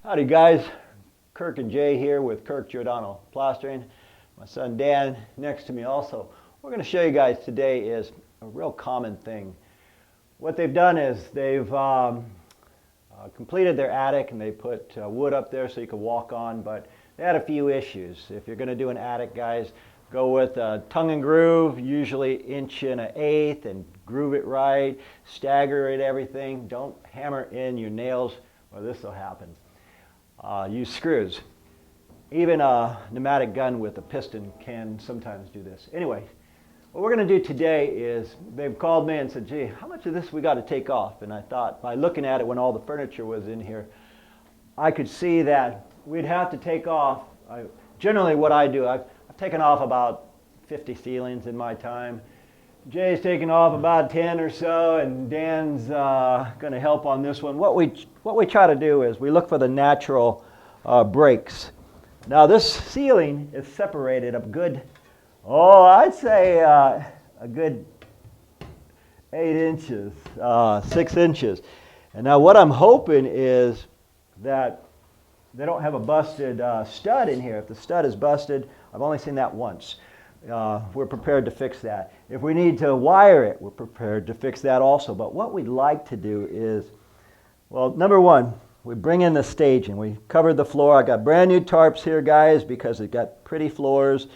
Howdy guys, Kirk and Jay here with Kirk Giordano Plastering. My son Dan next to me also. What we're going to show you guys today is a real common thing. What they've done is they've completed their attic and they put wood up there so you can walk on, but they had a few issues. If you're going to do an attic, guys, go with a tongue and groove, usually 1 1/8", and groove it right, stagger it, everything. Don't hammer in your nails or this will happen. Use screws. Even a pneumatic gun with a piston can sometimes do this. Anyway, what we're going to do today is they've called me and said, gee, how much of this we got to take off? And I thought, by looking at it when all the furniture was in here, I could see that we'd have to take off. Generally what I do, I've taken off about 50 ceilings in my time. Jay's taken off about 10 or so, and Dan's going to help on this one. What we try to do is we look for the natural breaks. Now this ceiling is separated a good, I'd say a good 8 inches, 6 inches. And now what I'm hoping is that they don't have a busted stud in here. If the stud is busted, I've only seen that once. We're prepared to fix that. If we need to wire it, we're prepared to fix that also. But what we'd like to do is, well, number one, we bring in the staging. We covered the floor. I got brand new tarps here, guys, because it got pretty floors.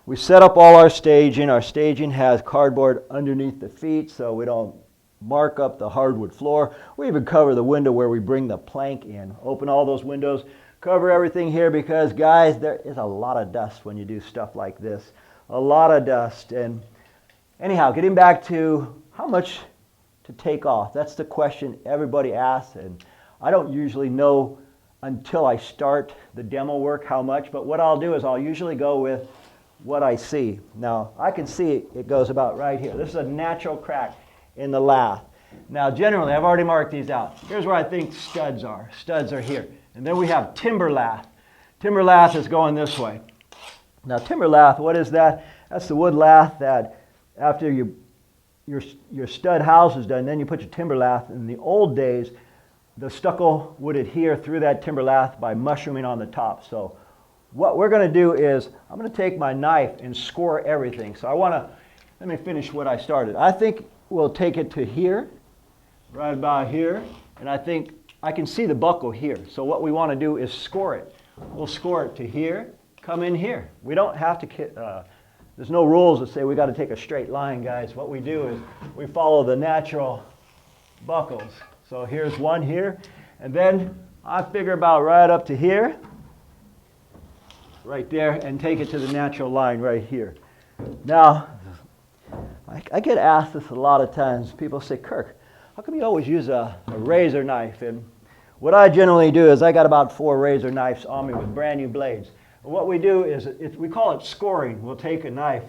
We set up all our staging. Our staging has cardboard underneath the feet so we don't mark up the hardwood floor. We even cover the window where we bring the plank in. Open all those windows, cover everything here because, guys, there is a lot of dust when you do stuff like this. A lot of dust. And anyhow, getting back to how much to take off. That's the question everybody asks, and I don't usually know until I start the demo work how much, but what I'll do is I'll usually go with what I see. Now, I can see it goes about right here. This is a natural crack in the lath. Now, generally, I've already marked these out. Here's where I think studs are. Studs are here. And then we have timber lath. Timber lath is going this way. Now, timber lath, what is that? That's the wood lath that after your stud house is done, then you put your timber lath. In the old days, the stucco would adhere through that timber lath by mushrooming on the top. So what we're going to do is I'm going to take my knife and score everything. So let me finish what I started. I think we'll take it to here, right about here, and I think I can see the buckle here. So what we want to do is score it. We'll score it to here. Come in here. We don't have to, there's no rules that say we got to take a straight line, guys. What we do is we follow the natural buckles. So here's one here, and then I figure about right up to here, right there, and take it to the natural line right here. Now, I get asked this a lot of times. People say, Kirk, how come you always use a razor knife? And what I generally do is I got about 4 razor knives on me with brand new blades. What we do is, we call it scoring. We'll take a knife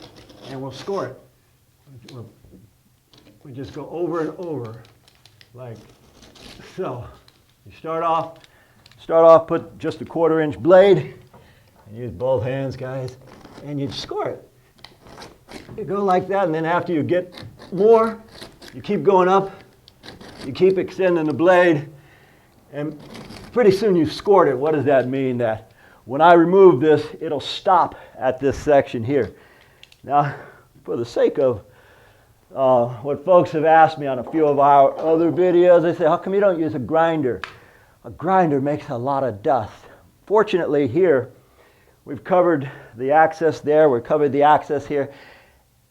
and we'll score it. We just go over and over, like so. You start off, put just a 1/4 inch blade, and use both hands, guys, and you score it. You go like that, and then after you get more, you keep going up, you keep extending the blade, and pretty soon you've scored it. What does that mean? That when I remove this, it'll stop at this section here. Now, for the sake of what folks have asked me on a few of our other videos, they say, how come you don't use a grinder? A grinder makes a lot of dust. Fortunately here, we've covered the access there, we've covered the access here.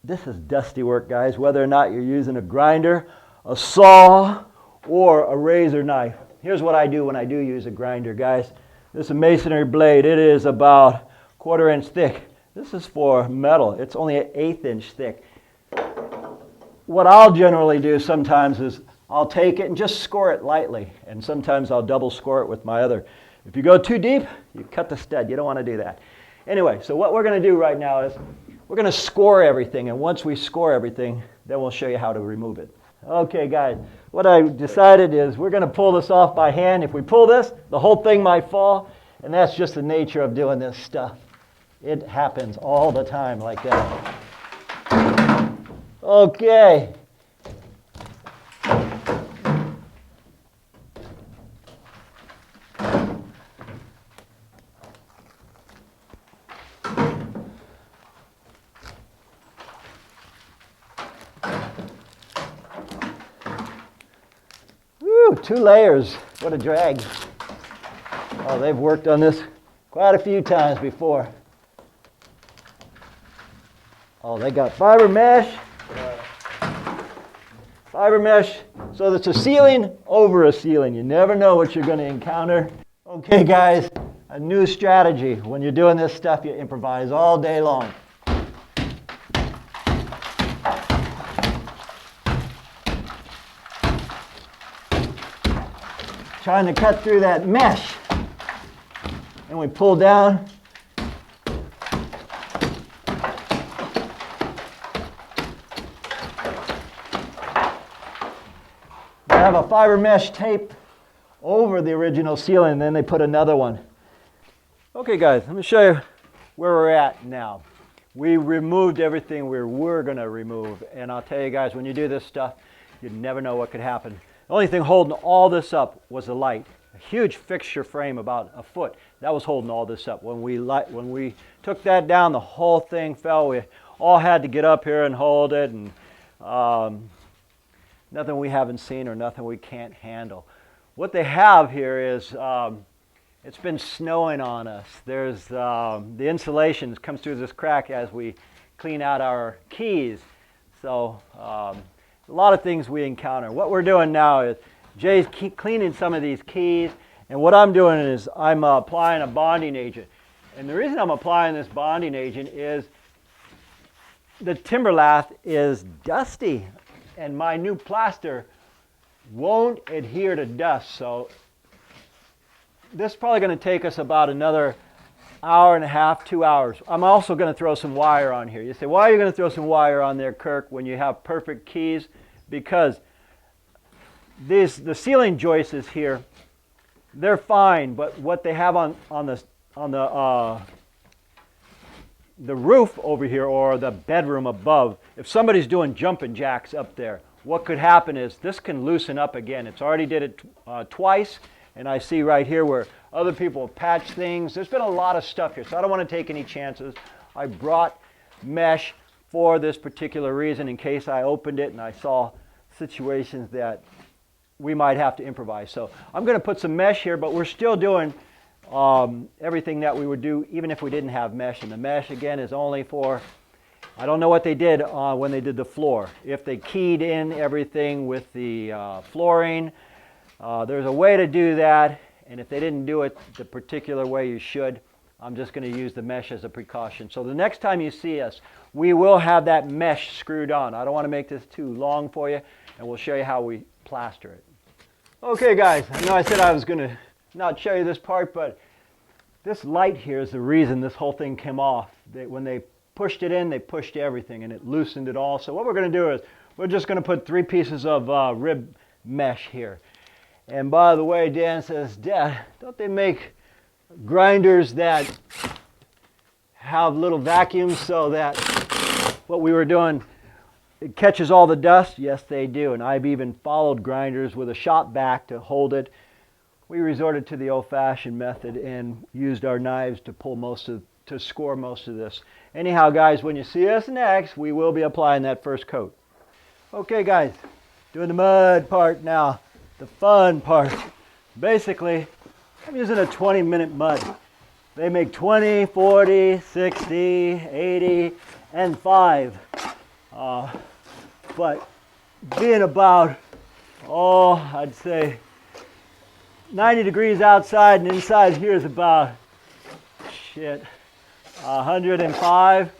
This is dusty work, guys, whether or not you're using a grinder, a saw, or a razor knife. Here's what I do when I do use a grinder, guys. This is a masonry blade. It is about 1/4 inch thick. This is for metal. It's only an 1/8 inch thick. What I'll generally do sometimes is I'll take it and just score it lightly. And sometimes I'll double score it with my other. If you go too deep, you cut the stud. You don't want to do that. Anyway, so what we're going to do right now is we're going to score everything. And once we score everything, then we'll show you how to remove it. Okay, guys, what I decided is we're going to pull this off by hand. If we pull this, the whole thing might fall, and that's just the nature of doing this stuff. It happens all the time like that. Okay. 2 layers. What a drag. Oh, they've worked on this quite a few times before. Oh, they got fiber mesh. Fiber mesh, so that's a ceiling over a ceiling. You never know what you're going to encounter. Okay, guys, a new strategy. When you're doing this stuff, you improvise all day long. Trying to cut through that mesh. And we pull down. They have a fiber mesh tape over the original ceiling, and then they put another one. Okay, guys, let me show you where we're at now. We removed everything we were going to remove, and I'll tell you guys, when you do this stuff, you never know what could happen. The only thing holding all this up was the light. A huge fixture frame about a foot. That was holding all this up. When we took that down, the whole thing fell. We all had to get up here and hold it, and nothing we haven't seen or nothing we can't handle. What they have here is, it's been snowing on us. There's the insulation comes through this crack as we clean out our keys. So a lot of things we encounter. What we're doing now is Jay's cleaning some of these keys, and what I'm doing is I'm applying a bonding agent. And the reason I'm applying this bonding agent is the timber lath is dusty, and my new plaster won't adhere to dust. So this is probably going to take us about another hour and a half, 2 hours. I'm also going to throw some wire on here. You say, why are you going to throw some wire on there, Kirk, when you have perfect keys? Because the ceiling joists here, they're fine, but what they have on the roof over here, or the bedroom above, if somebody's doing jumping jacks up there, what could happen is this can loosen up again. It's already did it twice, and I see right here where other people patch things. There's been a lot of stuff here, so I don't want to take any chances. I brought mesh for this particular reason, in case I opened it and I saw situations that we might have to improvise. So I'm going to put some mesh here, but we're still doing everything that we would do even if we didn't have mesh. And the mesh, again, is only for, I don't know what they did when they did the floor. If they keyed in everything with the flooring, there's a way to do that. And if they didn't do it the particular way you should, I'm just going to use the mesh as a precaution. So the next time you see us, we will have that mesh screwed on. I don't want to make this too long for you, and we'll show you how we plaster it. Okay, guys, I know I said I was going to not show you this part, but this light here is the reason this whole thing came off. When they pushed it in, they pushed everything, and it loosened it all. So what we're going to do is we're just going to put 3 pieces of rib mesh here. And by the way, Dan says, Dad, don't they make grinders that have little vacuums so that what we were doing, it catches all the dust? Yes, they do. And I've even followed grinders with a shop back to hold it. We resorted to the old-fashioned method and used our knives to score most of this. Anyhow, guys, when you see us next, we will be applying that first coat. Okay, guys, doing the mud part now. The fun part. Basically, I'm using a 20-minute mud. They make 20, 40, 60, 80, and 5. But being about, I'd say 90 degrees outside, and inside here is about, 105.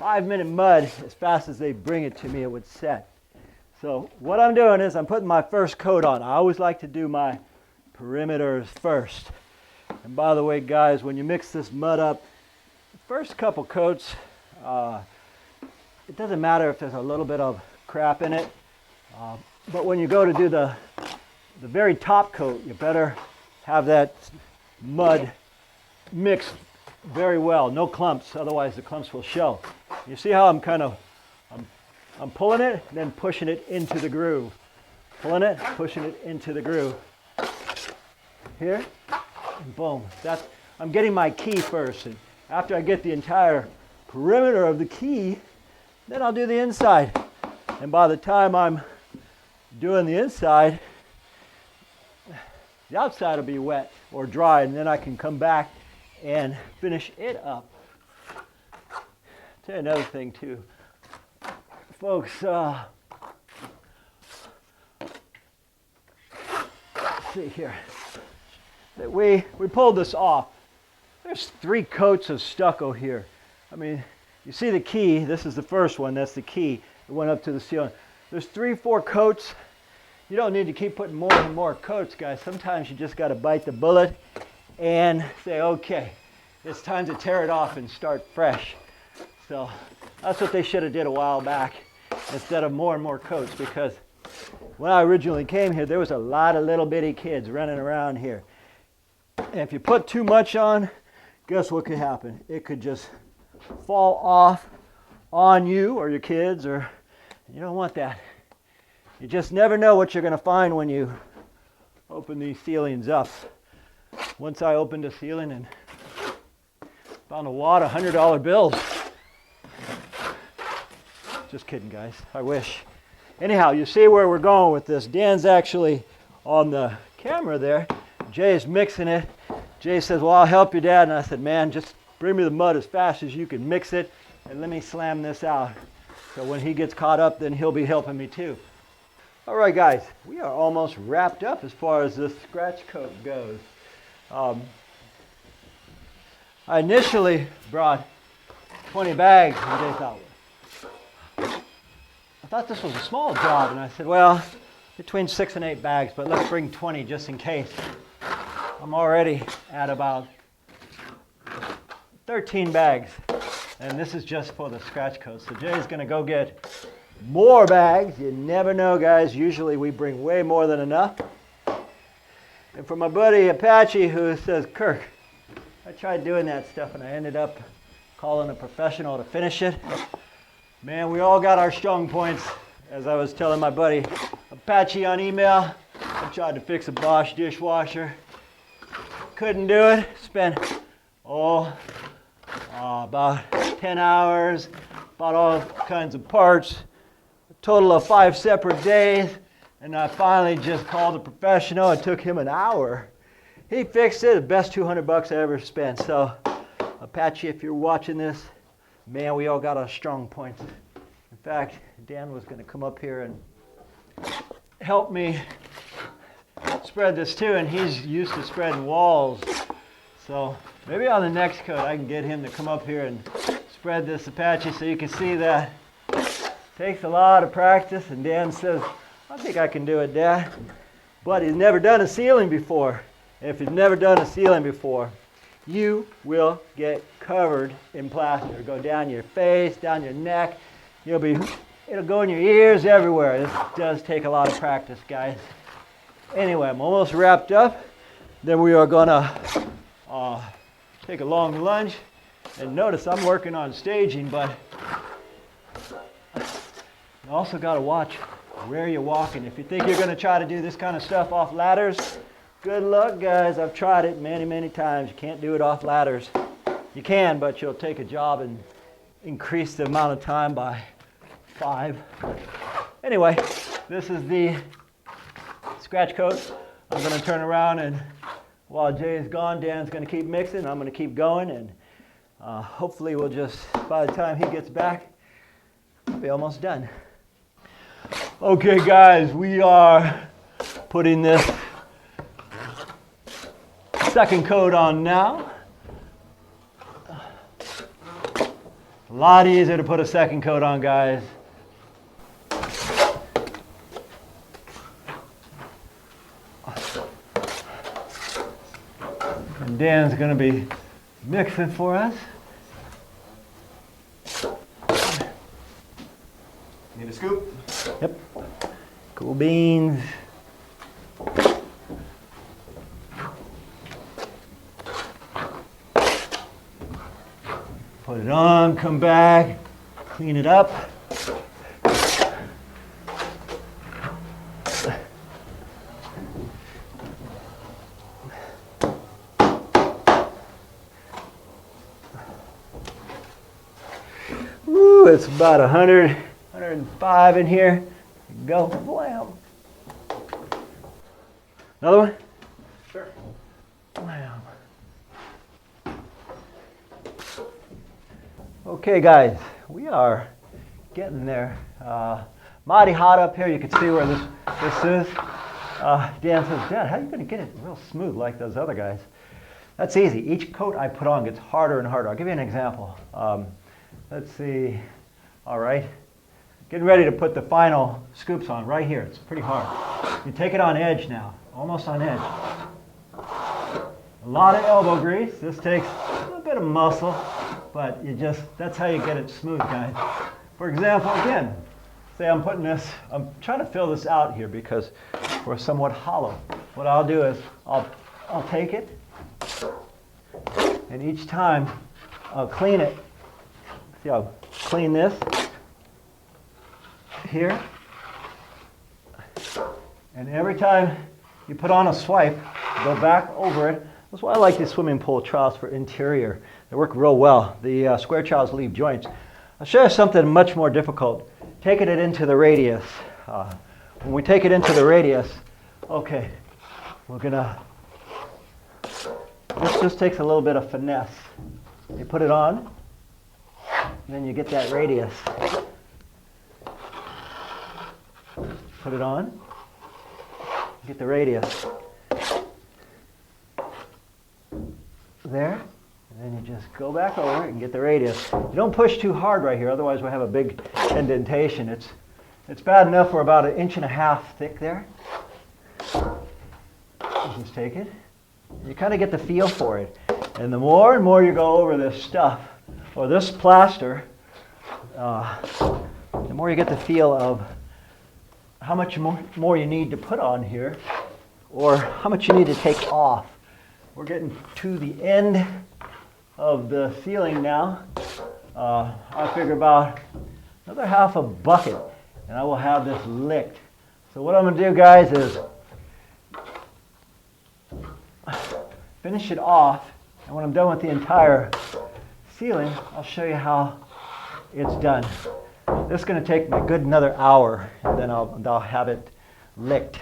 5-minute mud, as fast as they bring it to me, it would set. So what I'm doing is I'm putting my first coat on. I always like to do my perimeters first. And by the way, guys, when you mix this mud up, the first couple coats, it doesn't matter if there's a little bit of crap in it, but when you go to do the very top coat, you better have that mud mixed very well. No clumps, otherwise the clumps will show. You see how I'm I'm pulling it, then pushing it into the groove. Pulling it, pushing it into the groove. Here, and boom. I'm getting my key first, and after I get the entire perimeter of the key, then I'll do the inside. And by the time I'm doing the inside, The outside will be wet or dry, and then I can come back and finish it up. Tell you another thing too, folks. Let's see here. That we pulled this off. There's 3 coats of stucco here. I mean, you see the key. This is the first one. That's the key. It went up to the ceiling. There's 3-4 coats. You don't need to keep putting more and more coats, guys. Sometimes you just got to bite the bullet and say, okay, it's time to tear it off and start fresh. So that's what they should have did a while back instead of more and more coats, because when I originally came here, there was a lot of little bitty kids running around here. And if you put too much on, guess what could happen? It could just fall off on you or your kids, or you don't want that. You just never know what you're going to find when you open these ceilings up. Once I opened a ceiling and found a wad of $100 bills. Just kidding, guys. I wish. Anyhow, you see where we're going with this. Dan's actually on the camera there. Jay's mixing it. Jay says, well, I'll help you, Dad. And I said, man, just bring me the mud as fast as you can mix it and let me slam this out. So when he gets caught up, then he'll be helping me too. All right, guys, we are almost wrapped up as far as this scratch coat goes. I initially brought 20 bags, and Jay thought, I thought this was a small job, and I said, well, between 6 and 8 bags, but let's bring 20 just in case. I'm already at about 13 bags, and this is just for the scratch coat. So Jay's going to go get more bags. You never know, guys. Usually we bring way more than enough. And for my buddy Apache, who says, Kirk, I tried doing that stuff and I ended up calling a professional to finish it. Man, we all got our strong points. As I was telling my buddy Apache on email, I tried to fix a Bosch dishwasher. Couldn't do it. Spent, about 10 hours, bought all kinds of parts. A total of 5 separate days. And I finally just called a professional. It took him an hour. He fixed it, the best $200 I ever spent. So, Apache, if you're watching this, man, we all got our strong points. In fact, Dan was going to come up here and help me spread this too, and he's used to spreading walls. So maybe on the next coat I can get him to come up here and spread this Apache so you can see that it takes a lot of practice. And Dan says, I think I can do it, Dad. But he's never done a ceiling before. And if you've never done a ceiling before, you will get covered in plaster. It'll go down your face, down your neck. It'll go in your ears, everywhere. This does take a lot of practice, guys. Anyway, I'm almost wrapped up. Then we are gonna take a long lunch. And notice I'm working on staging, but you also gotta watch where you're walking. If you think you're gonna try to do this kind of stuff off ladders, good luck, guys. I've tried it many, many times. You can't do it off ladders. You can, but you'll take a job and increase the amount of time by 5. Anyway, this is the scratch coat. I'm going to turn around, and while Jay is gone, Dan's going to keep mixing. I'm going to keep going, and hopefully we'll just, by the time he gets back, we'll be almost done. Okay, guys, we are putting this second coat on now. A lot easier to put a second coat on, guys. And Dan's going to be mixing for us. Need a scoop? Yep. Cool beans. Put it on, come back, clean it up. Ooh, it's about 100, 105 in here. Go, blam. Another one? Blam. Okay guys, we are getting there. Mighty hot up here. You can see where this is. Dan says, Dad, how are you going to get it real smooth like those other guys? That's easy. Each coat I put on gets harder and harder. I'll give you an example. Let's see. All right. Getting ready to put the final scoops on right here. It's pretty hard. You take it on edge now, almost on edge. A lot of elbow grease. This takes a little bit of muscle, but that's how you get it smooth, guys. For example, again, say I'm trying to fill this out here because we're somewhat hollow. What I'll do is I'll take it, and each time I'll clean it. See, I'll clean this here, and every time you put on a swipe, go back over it. That's why I like these swimming pool trowels for interior. They work real well. The square trowels leave joints. I'll show you something much more difficult. Taking it into the radius. When we take it into the radius, okay, this just takes a little bit of finesse. You put it on, and then you get that radius. Put it on, get the radius. There, and then you just go back over it and get the radius. You don't push too hard right here, otherwise we'll have a big indentation. It's bad enough we're about 1.5 inches thick there. You just take it. You kind of get the feel for it. And the more and more you go over this stuff, or this plaster, the more you get the feel of how much more you need to put on here, or how much you need to take off. We're getting to the end of the ceiling now. I figure about another half a bucket, and I will have this licked. So what I'm going to do, guys, is finish it off, and when I'm done with the entire ceiling, I'll show you how it's done. This is going to take me a good another hour, and then I'll have it licked.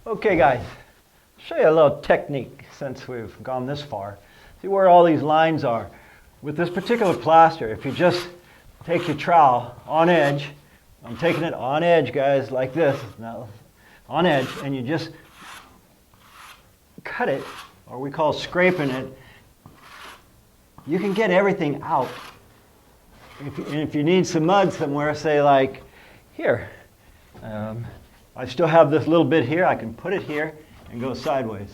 Okay, guys, I'll show you a little technique since we've gone this far. See where all these lines are. With this particular plaster, if you just take your trowel on edge, I'm taking it on edge, guys, like this, now on edge, and you just cut it, or we call scraping it, you can get everything out. If you need some mud somewhere, say like here, I still have this little bit here, I can put it here and go sideways.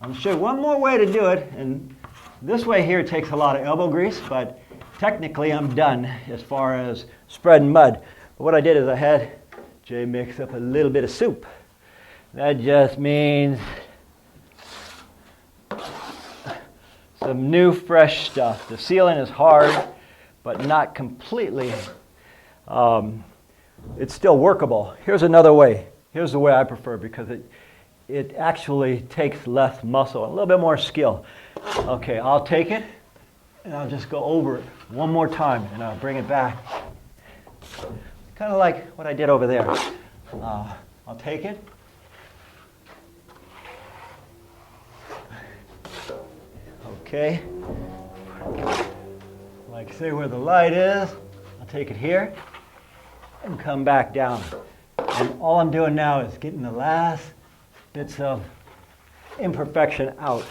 I'm going to show you one more way to do it, and this way here takes a lot of elbow grease, but technically I'm done as far as spreading mud. But what I did is I had Jay mix up a little bit of soup. That just means some new fresh stuff. The ceiling is hard, but not completely. It's still workable. Here's another way. Here's the way I prefer, because it actually takes less muscle, a little bit more skill. Okay, I'll take it and I'll just go over it one more time and I'll bring it back. Kind of like what I did over there. I'll take it. Okay. Like say where the light is, I'll take it here and come back down. And all I'm doing now is getting the last bits of imperfection out.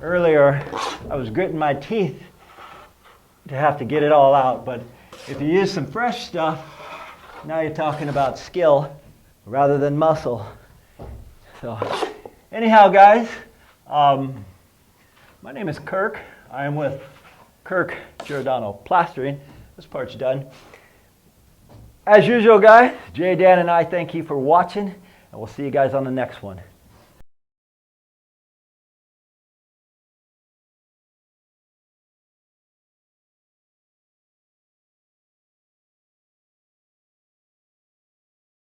Earlier, I was gritting my teeth to have to get it all out, but if you use some fresh stuff, now you're talking about skill rather than muscle. So, anyhow, guys, my name is Kirk. I am with Kirk Giordano Plastering. This part's done. As usual, guys, Jay, Dan, and I thank you for watching, and we'll see you guys on the next one.